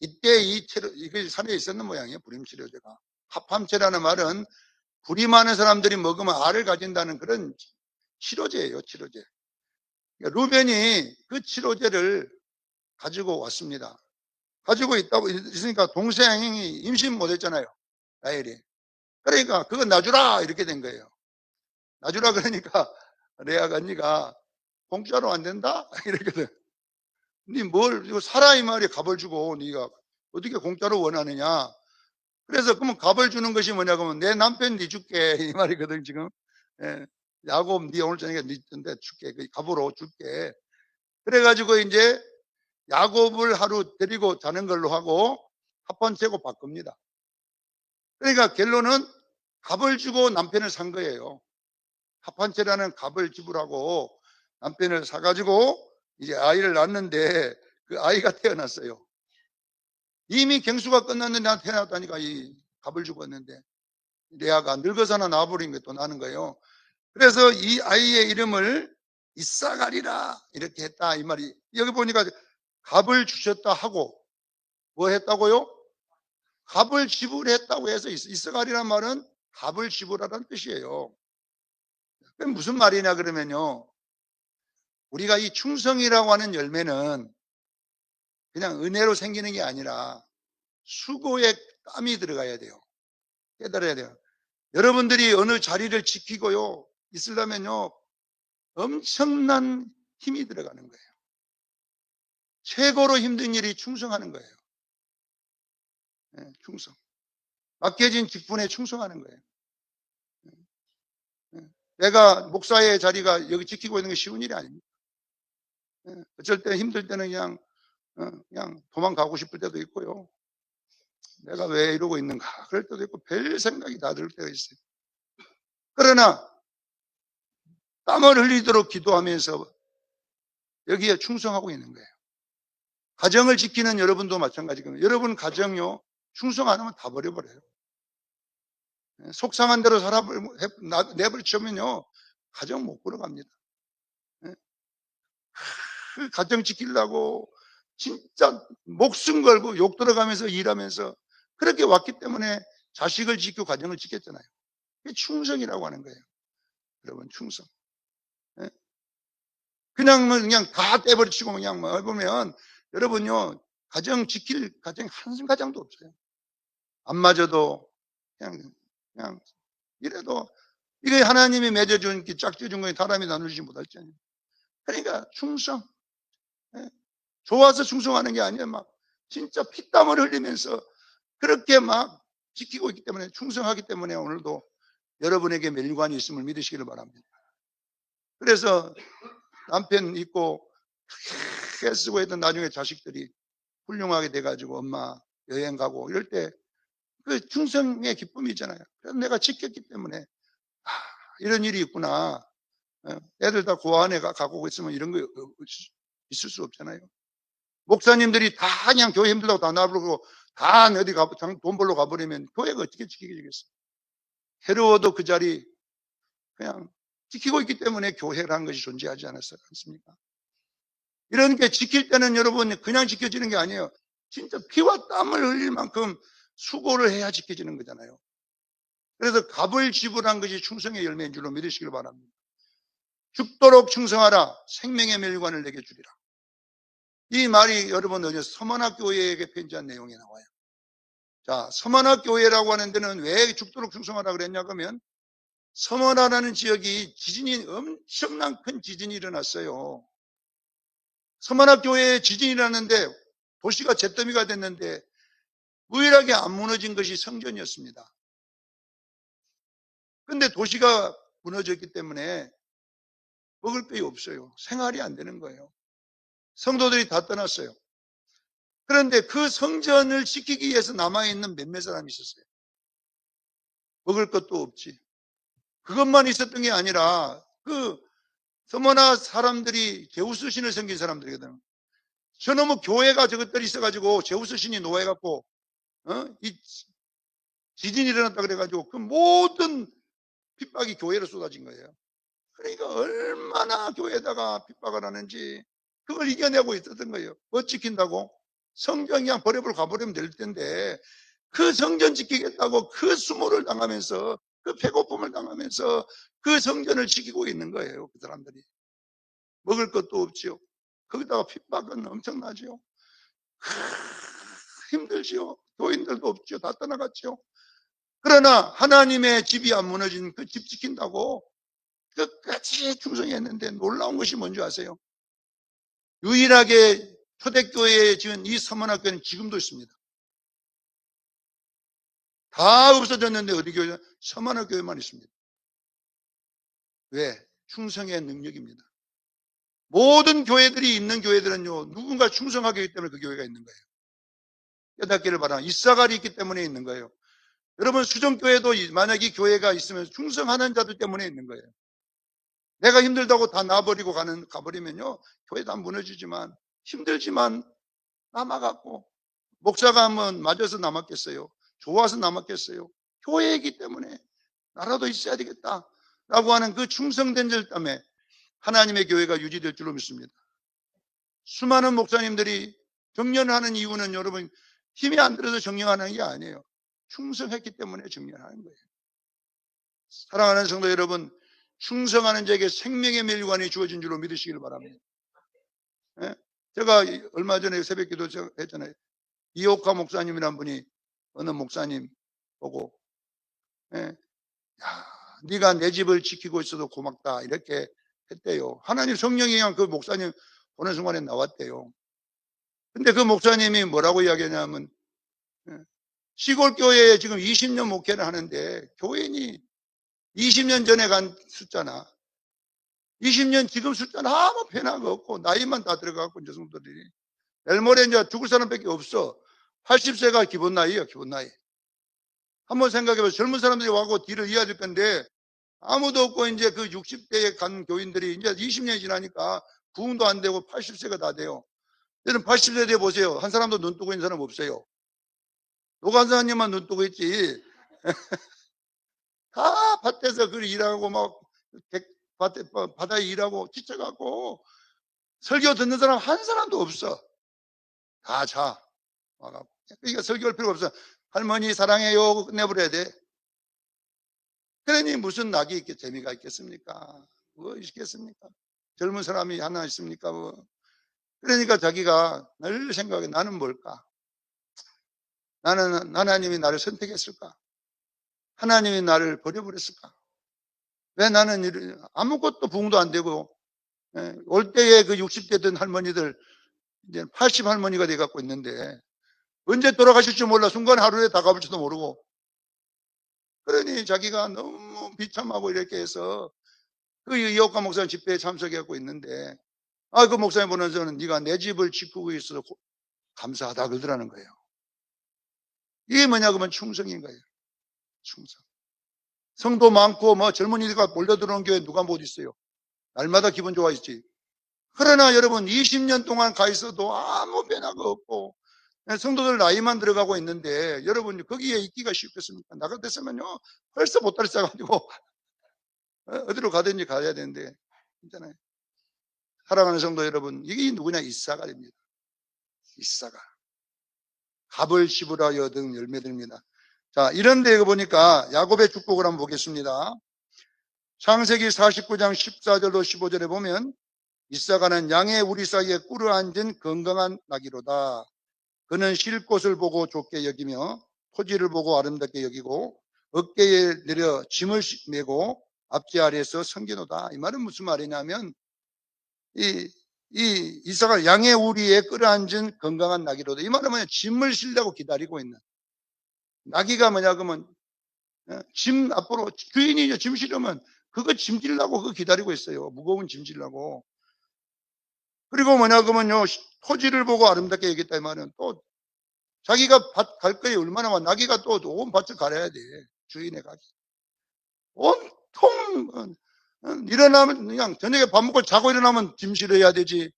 이때 이게 산에 있었는 모양이에요. 불임 치료제가. 합함체라는 말은 불임하는 사람들이 먹으면 알을 가진다는 그런 치료제예요. 치료제. 그러니까 루벤이 그 치료제를 가지고 왔습니다. 가지고 있으니까 동생이 임신 못했잖아요. 라헬이. 그러니까 그거 놔주라 이렇게 된 거예요. 놔주라 그러니까 레아가 언니가 공짜로 안 된다? 이랬거든. 니 이거 사라 이 말이 값을 주고 네가 어떻게 공짜로 원하느냐. 그래서 그러면 값을 주는 것이 뭐냐 그러면 내 남편 네 줄게 이 말이거든 지금. 예. 야곱 네 오늘 저녁에 늦던데 줄게. 그 갑으로 줄게. 그래가지고 이제 야곱을 하루 데리고 자는 걸로 하고 합판째고 바꿉니다. 그러니까 결론은 갑을 주고 남편을 산 거예요. 합판째라는 갑을 지불하고 남편을 사가지고 이제 아이를 낳았는데 그 아이가 태어났어요. 이미 경수가 끝났는데 난 태어났다니까 이 갑을 죽었는데 레아가 늙어서나 낳아버린 게 또 나는 거예요. 그래서 이 아이의 이름을 이사가리라 이렇게 했다 이 말이. 여기 보니까 갑을 주셨다 하고 뭐 했다고요? 갑을 지불했다고 해서 이사가리란 말은 갑을 지불하라는 뜻이에요. 그게 무슨 말이냐 그러면요. 우리가 이 충성이라고 하는 열매는 그냥 은혜로 생기는 게 아니라 수고에 땀이 들어가야 돼요. 깨달아야 돼요. 여러분들이 어느 자리를 지키고요 있으려면요 엄청난 힘이 들어가는 거예요. 최고로 힘든 일이 충성하는 거예요. 네, 충성. 맡겨진 직분에 충성하는 거예요. 네. 내가 목사의 자리가 여기 지키고 있는 게 쉬운 일이 아닙니다. 네. 어쩔 때 힘들 때는 그냥 도망가고 싶을 때도 있고요. 내가 왜 이러고 있는가 그럴 때도 있고 별 생각이 다 들 때가 있어요. 그러나 땀을 흘리도록 기도하면서 여기에 충성하고 있는 거예요. 가정을 지키는 여러분도 마찬가지거든요. 여러분 가정요 충성 안 하면 다 버려버려요. 속상한 대로 내버려치면요 가정 못 끌어갑니다. 그 가정 지키려고 진짜 목숨 걸고 욕 들어가면서 일하면서 그렇게 왔기 때문에 자식을 지키고 가정을 지켰잖아요. 그게 충성이라고 하는 거예요. 여러분 충성. 그냥 다 떼버리치고 그냥 뭐 보면 여러분요 가정 지킬 가정 한 가정도 없어요. 안 맞아도 그냥 이래도 이게 하나님이 맺어준 짝지어준 거에 사람이 나누지 못할지아니에요. 그러니까 충성. 좋아서 충성하는 게 아니에요. 막 진짜 피땀을 흘리면서 그렇게 막 지키고 있기 때문에 충성하기 때문에 오늘도 여러분에게 멸관이 있음을 믿으시기를 바랍니다. 그래서 남편 있고 애쓰고 했던 나중에 자식들이 훌륭하게 돼가지고 엄마 여행 가고 이럴 때 그 충성의 기쁨이 있잖아요. 그래서 내가 지켰기 때문에 이런 일이 있구나. 애들 다 고아원에 가고 있으면 이런 거 있을 수 없잖아요. 목사님들이 다 그냥 교회 힘들다고 다 놔버리고 다 어디 돈 벌러 가버리면 교회가 어떻게 지키겠어요? 해로워도 그 자리 그냥 지키고 있기 때문에 교회라는 것이 존재하지 않습니까? 이런 게 지킬 때는 여러분 그냥 지켜지는 게 아니에요. 진짜 피와 땀을 흘릴 만큼 수고를 해야 지켜지는 거잖아요. 그래서 갑을 지불한 것이 충성의 열매인 줄로 믿으시길 바랍니다. 죽도록 충성하라 생명의 멸관을 내게 주리라. 이 말이 여러분 어제 서만학 교회에게 편지한 내용이 나와요. 자, 서만학 교회라고 하는 데는 왜 죽도록 충성하라 그랬냐 그러면 서만하라는 지역이 지진이 엄청난 큰 지진이 일어났어요. 서만학 교회에 지진이 일어났는데 도시가 잿더미가 됐는데 유일하게 안 무너진 것이 성전이었습니다. 근데 도시가 무너졌기 때문에 먹을 게 없어요. 생활이 안 되는 거예요. 성도들이 다 떠났어요. 그런데 그 성전을 지키기 위해서 남아있는 몇몇 사람이 있었어요. 먹을 것도 없지. 그것만 있었던 게 아니라 그 서머나 사람들이 제우스 신을 섬긴 사람들이거든. 저놈의 교회가 저것들이 있어가지고 제우스 신이 노예갖고 이 지진이 일어났다 그래가지고 그 모든 핍박이 교회로 쏟아진 거예요. 그러니까 얼마나 교회에다가 핍박을 하는지 그걸 이겨내고 있었던 거예요. 뭐 지킨다고? 성전 그냥 버려버리고 가버리면 될 텐데 그 성전 지키겠다고 그 수모를 당하면서 그 배고픔을 당하면서 그 성전을 지키고 있는 거예요. 그 사람들이. 먹을 것도 없지요. 거기다가 핍박은 엄청나지요. 힘들지요. 교인들도 없지요. 다 떠나갔지요. 그러나 하나님의 집이 안 무너진 그 집 지킨다고 끝까지 충성했는데 놀라운 것이 뭔지 아세요? 유일하게 초대교회에 지은 이 서문학교는 지금도 있습니다. 다 없어졌는데 어디 교회? 서문학교에만 있습니다. 왜? 충성의 능력입니다. 모든 교회들이 있는 교회들은요, 누군가 충성하기 때문에 그 교회가 있는 거예요. 깨닫기를 바랍니다. 이사갈이 있기 때문에 있는 거예요. 여러분, 수정교회도 만약 이 교회가 있으면 충성하는 자들 때문에 있는 거예요. 내가 힘들다고 다 놔버리고 가버리면요, 교회 다 무너지지만, 힘들지만 남아갖고, 목사가 하면 맞아서 남았겠어요? 좋아서 남았겠어요? 교회이기 때문에 나라도 있어야 되겠다. 라고 하는 그 충성된 자 때문에 하나님의 교회가 유지될 줄로 믿습니다. 수많은 목사님들이 정년하는 이유는 여러분, 힘이 안 들어서 정년하는 게 아니에요. 충성했기 때문에 정년하는 거예요. 사랑하는 성도 여러분, 충성하는 자에게 생명의 멸관이 주어진 줄로 믿으시길 바랍니다. 예? 제가 얼마 전에 새벽 기도 했잖아요. 이옥화 목사님이란 분이 어느 목사님 보고, 예? 야, 네가 내 집을 지키고 있어도 고맙다 이렇게 했대요. 하나님 성령이 그냥 그 목사님 보는 순간에 나왔대요. 근데 그 목사님이 뭐라고 이야기하냐면, 예? 시골 교회에 지금 20년 목회를 하는데 교인이 20년 전에 간 숫자나 20년 지금 숫자는 아무 변화가 없고 나이만 다 들어가고 이제 성도들이 내일 모레 이제 죽을 사람밖에 없어. 80세가 기본 나이야, 기본 나이. 한번 생각해봐. 젊은 사람들이 와고 뒤를 이어질 건데 아무도 없고 이제 그 60대에 간 교인들이 이제 20년이 지나니까 부흥도 안 되고 80세가 다 돼요. 여러분 80세 돼 보세요. 한 사람도 눈 뜨고 있는 사람 없어요. 노간사님만 눈 뜨고 있지. 다 밭에서 그 일하고 막 바다에 일하고 지쳐갖고 설교 듣는 사람 한 사람도 없어. 다 자. 그러니까 설교할 필요가 없어. 할머니 사랑해요. 끝내버려야 돼. 그러니 무슨 낙이 있겠, 재미가 있겠습니까? 뭐 있겠습니까? 젊은 사람이 하나 있습니까? 뭐. 그러니까 자기가 늘 생각해. 나는 뭘까? 나는 하나님이 나를 선택했을까? 하나님이 나를 버려버렸을까? 왜 나는 아무것도 부흥도 안 되고, 올 때에 그 60대 된 할머니들, 이제 80 할머니가 돼 갖고 있는데, 언제 돌아가실 줄 몰라. 순간 하루에 다가올지도 모르고. 그러니 자기가 너무 비참하고 이렇게 해서 그 이옥화 목사님 집회에 참석하고 있는데, 그 목사님 보면서는 네가 내 집을 지키고 있어서 감사하다 그러더라는 거예요. 이게 뭐냐 그러면 충성인 거예요. 충성. 성도 많고 뭐 젊은이가 몰려들어오는 교회 누가 못 있어요. 날마다 기분 좋아 있지. 그러나 여러분 20년 동안 가 있어도 아무 변화가 없고 성도들 나이만 들어가고 있는데 여러분 거기에 있기가 쉽겠습니까? 나 같았으면요 벌써 보따리 싸가지고 어디로 가든지 가야 되는데 있잖아요. 사랑하는 성도 여러분, 이게 누구냐? 이사갈입니다. 이사갈. 갑을 씹으라 등 열매들입니다. 자, 이런 데 보니까 야곱의 축복을 한번 보겠습니다. 창세기 49장 14절로 15절에 보면 이사가는 양의 우리 사이에 꿇어 앉은 건강한 나귀로다. 그는 쉴 곳을 보고 좋게 여기며 토지를 보고 아름답게 여기고 어깨에 내려 짐을 메고 앞지 아래에서 섬기노다. 이 말은 무슨 말이냐면 이사가 양의 우리에 끌어앉은 건강한 나귀로다. 이 말은 뭐냐? 짐을 실려고 기다리고 있는. 나귀가 뭐냐 그러면 짐 앞으로 주인이 짐 실으면 그거 짐 질라고 그거 기다리고 있어요. 무거운 짐 질라고. 그리고 뭐냐 그러면요 토지를 보고 아름답게 여겼다 이 말은 또 자기가 밭 갈 거에 얼마나 많아. 나귀가 또 온 밭을 갈아야 돼. 주인의 가기. 온통 일어나면 그냥 저녁에 밥 먹고 자고 일어나면 짐 실어야 되지.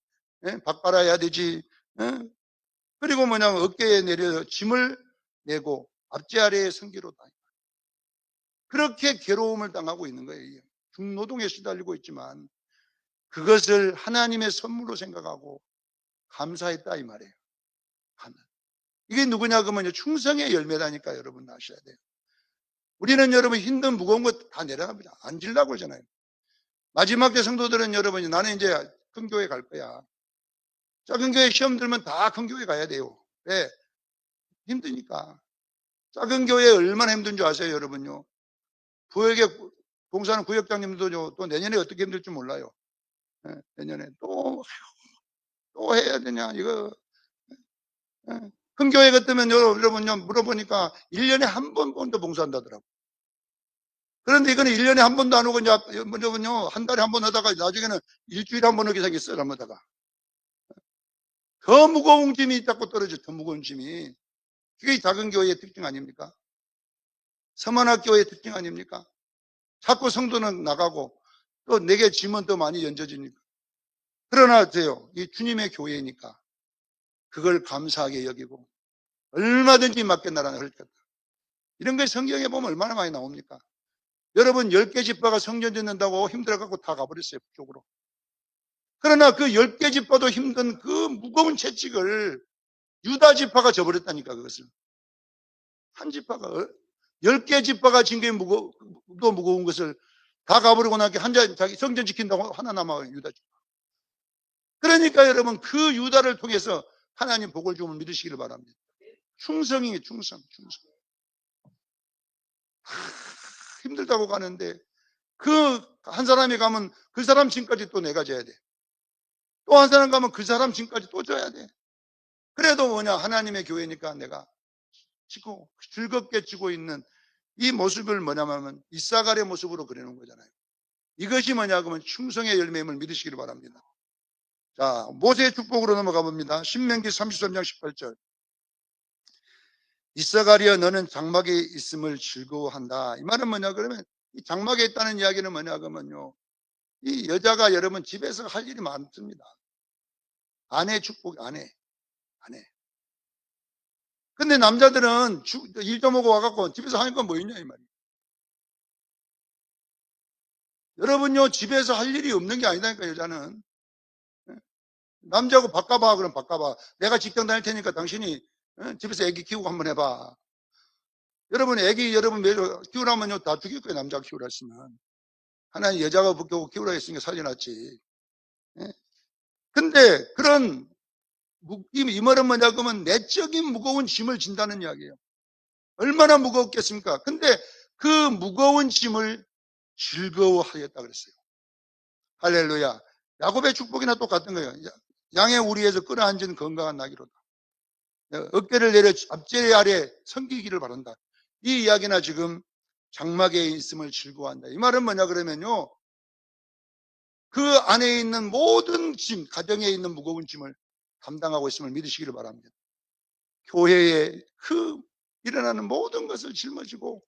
밥 갈아야 되지. 그리고 뭐냐 어깨에 내려 짐을 내고 앞지 아래에 성기로다. 그렇게 괴로움을 당하고 있는 거예요. 중노동에 시달리고 있지만 그것을 하나님의 선물로 생각하고 감사했다 이 말이에요. 이게 누구냐 그러면 충성의 열매라니까 여러분 아셔야 돼요. 우리는 여러분 힘든 무거운 거 다 내려갑니다. 안 질라고 그러잖아요. 마지막 때 성도들은 여러분이 나는 이제 큰 교회 갈 거야. 작은 교회 시험 들면 다 큰 교회 가야 돼요. 왜? 힘드니까. 작은 교회 얼마나 힘든 줄 아세요 여러분요. 부역에 봉사하는 구역장님들도 또 내년에 어떻게 힘들지 몰라요. 내년에 또 해야 되냐 이거. 큰 교회 같으면 여러분요 물어보니까 1년에 한 번 봉사한다더라고. 그런데 이거는 1년에 한 번도 안 오고, 이제, 먼저는요, 한 달에 한 번 하다가 나중에는 일주일에 한 번 오게 생겼어요, 잘못하다가. 더 무거운 짐이 자꾸 떨어져, 더 무거운 짐이. 그게 작은 교회의 특징 아닙니까? 서만학 교회의 특징 아닙니까? 자꾸 성도는 나가고, 또 내게 짐은 더 많이 연져지니까. 그러나, 이 주님의 교회니까, 그걸 감사하게 여기고, 얼마든지 맡겨나라는 헐겠다. 이런 게 성경에 보면 얼마나 많이 나옵니까? 여러분 10개 지파가 성전 짓는다고 힘들어갖고 다 가버렸어요, 북쪽으로. 그러나 그 10개 지파도 힘든 그 무거운 채찍을 유다 지파가 져버렸다니까, 그것을. 한 지파가, 10개 지파가 진 게 무거운 것을 다 가버리고 나니까 자기 성전 지킨다고 하나 남아요, 유다 지파. 그러니까 여러분 그 유다를 통해서 하나님 복을 주면 믿으시기를 바랍니다. 충성이 충성. 힘들다고 가는데 그 한 사람이 가면 그 사람 짐까지 또 내가 져야 돼. 또 한 사람 가면 그 사람 짐까지 또 져야 돼. 그래도 뭐냐, 하나님의 교회니까 내가 지고 즐겁게 지고 있는 이 모습을 뭐냐면 이사갈의 모습으로 그려놓은 거잖아요. 이것이 뭐냐 그러면 충성의 열매임을 믿으시기를 바랍니다. 자, 모세의 축복으로 넘어가 봅니다. 신명기 33장 18절. 이사갈이여 너는 장막에 있음을 즐거워한다. 이 말은 뭐냐 그러면 이 장막에 있다는 이야기는 뭐냐 그러면요, 이 여자가 여러분 집에서 할 일이 많습니다. 아내 축복, 아내. 근데 남자들은 일 좀 하고 와갖고 집에서 하는 건 뭐 있냐 이 말이에요. 여러분요, 집에서 할 일이 없는 게 아니다니까, 여자는. 남자하고 바꿔봐, 그럼 바꿔봐. 내가 직장 다닐 테니까 당신이 집에서 애기 키우고 한번 해봐. 여러분, 애기 여러분 매주 키우라면요, 다 죽일 거예요, 남자가 키우라 했으면. 하나님 여자가 붙고 키우라 했으니까 살려놨지. 근데 그런, 이 말은 뭐냐, 그러면 내적인 무거운 짐을 진다는 이야기예요. 얼마나 무겁겠습니까? 근데 그 무거운 짐을 즐거워하였다 그랬어요. 할렐루야. 야곱의 축복이나 똑같은 거예요. 양의 우리에서 끌어앉은 건강한 나귀로다. 어깨를 내려 앞제 아래 섬기기를 바란다. 이 이야기나 지금 장막에 있음을 즐거워한다. 이 말은 뭐냐 그러면요, 그 안에 있는 모든 짐, 가정에 있는 무거운 짐을 감당하고 있음을 믿으시기를 바랍니다. 교회에 그 일어나는 모든 것을 짊어지고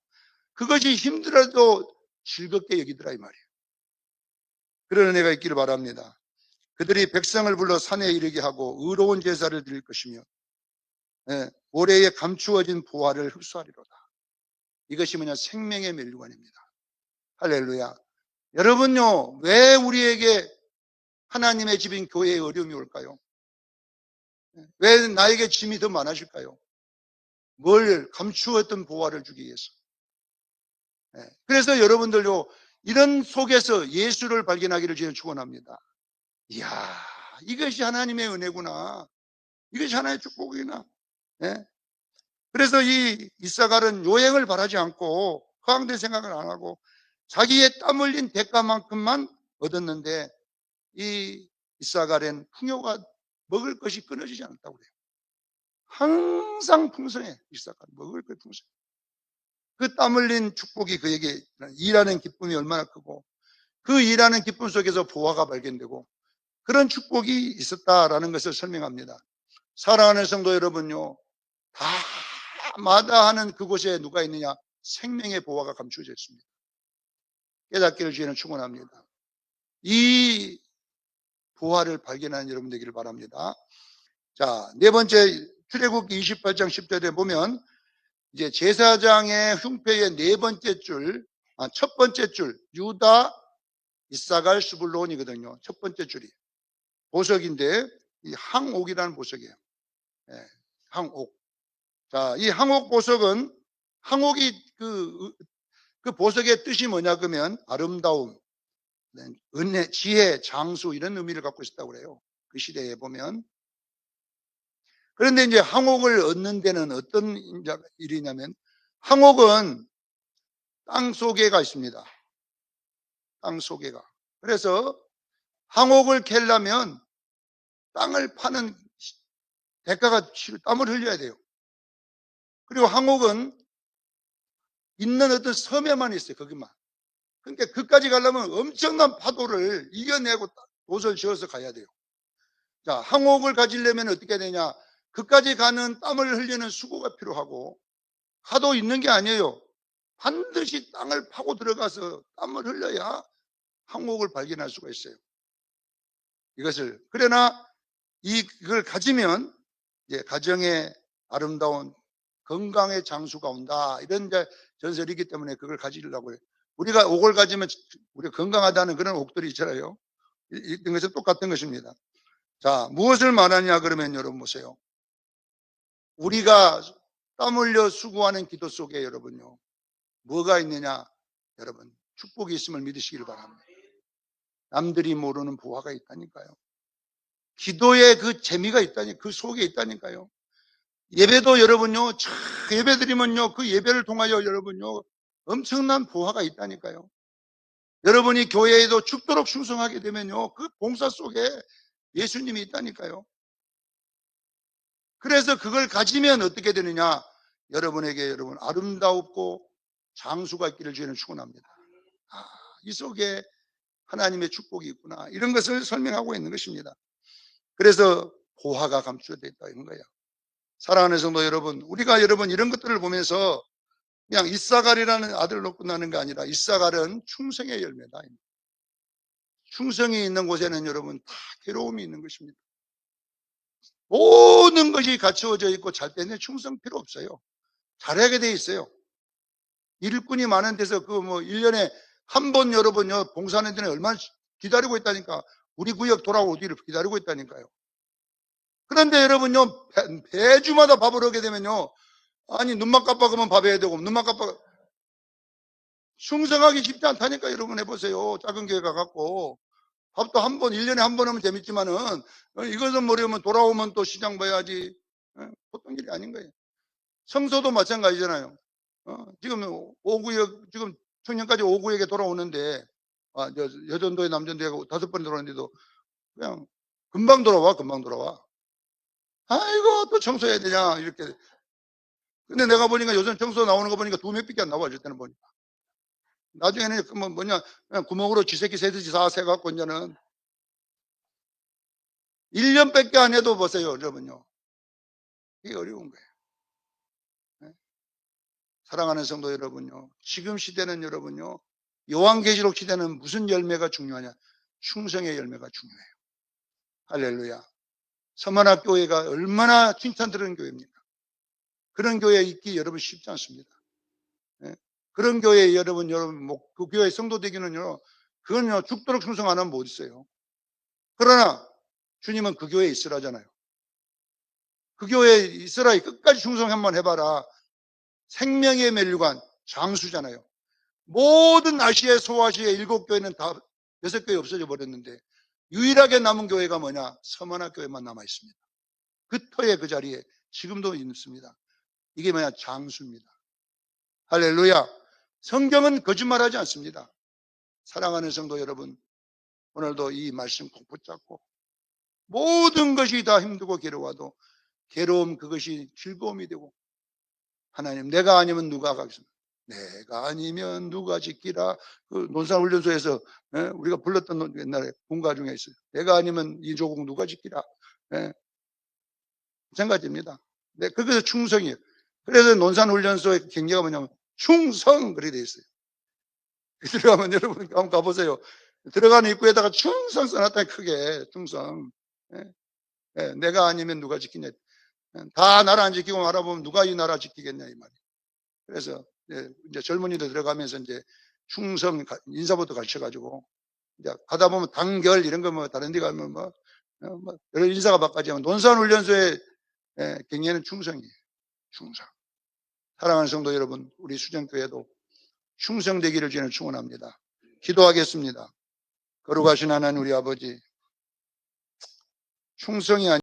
그것이 힘들어도 즐겁게 여기더라 이 말이에요. 그런 은혜가 있기를 바랍니다. 그들이 백성을 불러 산에 이르게 하고 의로운 제사를 드릴 것이며 모래에 감추어진 보화를 흡수하리로다. 이것이 뭐냐, 생명의 멸류관입니다. 할렐루야. 여러분요, 왜 우리에게 하나님의 집인 교회에 어려움이 올까요? 왜 나에게 짐이 더 많아질까요? 뭘 감추었던 보화를 주기 위해서. 그래서 여러분들요, 이런 속에서 예수를 발견하기를 저는 축원합니다. 이야, 이것이 하나님의 은혜구나. 이것이 하나님의 축복이구나. 그래서 이 이사갈은 요행을 바라지 않고 허황된 생각을 안 하고 자기의 땀 흘린 대가만큼만 얻었는데, 이 이사갈은 풍요가 먹을 것이 끊어지지 않았다고 그래요. 항상 풍성해. 이사갈 먹을 것이 풍성해. 그 땀 흘린 축복이 그에게 일하는 기쁨이 얼마나 크고 그 일하는 기쁨 속에서 보화가 발견되고 그런 축복이 있었다라는 것을 설명합니다. 사랑하는 성도 여러분요, 다 마다하는 그곳에 누가 있느냐? 생명의 보화가 감추어져 있습니다. 깨닫기를 주의는 축원합니다. 이 보화를 발견하는 여러분 되기를 바랍니다. 자, 네 번째, 출애굽기 28장 10절에 보면 이제 제사장의 흉패의 네 번째 줄, 첫 번째 줄, 유다, 이사갈, 스불론이거든요. 첫 번째 줄이 보석인데 이 항옥이라는 보석이에요. 항옥. 자, 이 항옥 보석은, 항옥이 그 보석의 뜻이 뭐냐 그러면 아름다움, 은혜, 지혜, 장수 이런 의미를 갖고 있었다고 그래요. 그 시대에 보면. 그런데 이제 항옥을 얻는 데는 어떤 일이냐면, 항옥은 땅 속에가 있습니다. 땅 속에가. 그래서 항옥을 캐려면 땅을 파는 대가가 땀을 흘려야 돼요. 그리고 항옥은 있는 어떤 섬에만 있어요. 거기만. 그러니까 그까지 가려면 엄청난 파도를 이겨내고 돛을 지어서 가야 돼요. 자, 항옥을 가지려면 어떻게 되냐? 그까지 가는 땀을 흘리는 수고가 필요하고, 파도 있는 게 아니에요. 반드시 땅을 파고 들어가서 땀을 흘려야 항옥을 발견할 수가 있어요. 이것을. 그러나 이걸 가지면 이제 가정에 아름다운 건강의 장수가 온다. 이런 이제 전설이 있기 때문에 그걸 가지려고 해요. 우리가 옥을 가지면 우리가 건강하다는 그런 옥들이 있잖아요. 이런 것은 똑같은 것입니다. 자, 무엇을 말하냐 그러면 여러분 보세요. 우리가 땀 흘려 수고하는 기도 속에 여러분요. 뭐가 있느냐? 여러분, 축복이 있음을 믿으시길 바랍니다. 남들이 모르는 보화가 있다니까요. 기도에 그 재미가 있다니, 그 속에 있다니까요. 예배도 여러분요, 예배 드리면요, 그 예배를 통하여 여러분요, 엄청난 보화가 있다니까요. 여러분이 교회에도 죽도록 충성하게 되면요, 그 봉사 속에 예수님이 있다니까요. 그래서 그걸 가지면 어떻게 되느냐? 여러분에게 여러분 아름다웠고 장수가 있기를 주의는 축원합니다. 아, 이 속에 하나님의 축복이 있구나. 이런 것을 설명하고 있는 것입니다. 그래서 보화가 감추어져 있다 이런 거예요. 사랑하는 성도 여러분, 우리가 여러분 이런 것들을 보면서 그냥 이사갈이라는 아들로 끝나는 게 아니라 이사갈은 충성의 열매다. 충성이 있는 곳에는 여러분 다 괴로움이 있는 것입니다. 모든 것이 갖추어져 있고 잘 때는 충성 필요 없어요. 잘하게 돼 있어요. 일꾼이 많은 데서 그 뭐 1년에 한 번 여러분요 봉사하는 데는 얼마나 기다리고 있다니까. 우리 구역 돌아오기를 기다리고 있다니까요. 그런데 여러분요 매주마다 밥을 하게 되면요 아니 눈만 깜빡하면 밥 해야 되고 눈만 깜빡 충성하기 쉽지 않다니까. 여러분 해보세요. 작은 교회 가갖고 밥도 한 번 1년에 한 번 하면 재밌지만은 이것은 모르면 돌아오면 또 시장 봐야지. 보통 일이 아닌 거예요. 성소도 마찬가지잖아요. 지금 5구역 지금 청년까지 5구역에 돌아오는데 여전도에 남전도에 5번 돌아오는데도 그냥 금방 돌아와. 아이고 또 청소해야 되냐 이렇게. 근데 내가 보니까 요즘 청소 나오는 거 보니까 2명밖에 안 나와. 줄 때는 보니까. 나중에는 뭐냐 그냥 구멍으로 쥐새끼 새듯이 다 새갖고 이제는 1년밖에 안 해도 보세요 여러분요. 이게 어려운 거예요. 네? 사랑하는 성도 여러분요. 지금 시대는 여러분요. 요한계시록 시대는 무슨 열매가 중요하냐? 충성의 열매가 중요해요. 할렐루야. 서만학교회가 얼마나 칭찬 들은 교회입니까? 그런 교회에 있기 여러분 쉽지 않습니다. 네? 그런 교회에 여러분 그 교회 성도 되기는요. 그건요 죽도록 충성 안 하면 못 있어요. 그러나 주님은 그 교회에 있으라잖아요. 그 교회에 있으라 끝까지 충성 한번 해봐라. 생명의 멸류관 장수잖아요. 모든 아시아 소아시아 7교회는 다 6교회 없어져 버렸는데 유일하게 남은 교회가 뭐냐? 서만학 교회만 남아 있습니다. 그 터에 그 자리에 지금도 있습니다. 이게 뭐냐? 장수입니다. 할렐루야. 성경은 거짓말하지 않습니다. 사랑하는 성도 여러분, 오늘도 이 말씀 꼭 붙잡고 모든 것이 다 힘들고 괴로워도 괴로움 그것이 즐거움이 되고 하나님 내가 아니면 누가 가겠습니까? 내가 아니면 누가 지키라. 그 논산훈련소에서 우리가 불렀던 옛날에 군가 중에 있어요. 내가 아니면 이 조국 누가 지키라. 마찬가지입니다. 네, 그것은 충성이에요. 그래서 논산훈련소의 경계가 뭐냐면 충성 그렇게 되어 있어요. 들어가면 여러분 한번 가보세요. 들어가는 입구에다가 충성 써놨다 크게 충성. 내가 아니면 누가 지키냐. 다 나라 안 지키고 말아보면 누가 이 나라 지키겠냐 이 말이에요. 그래서 이제 젊은이들 들어가면서 이제 충성 인사부터 가르쳐가지고 이제 가다 보면 단결 이런 거 뭐 다른 데 가면 뭐 여러 인사가 바꿔지면 논산훈련소의 경계는 충성이에요. 충성. 사랑하는 성도 여러분, 우리 수정교회도 충성되기를 저는 축원합니다. 기도하겠습니다. 거룩하신 하나님 우리 아버지, 충성이 아니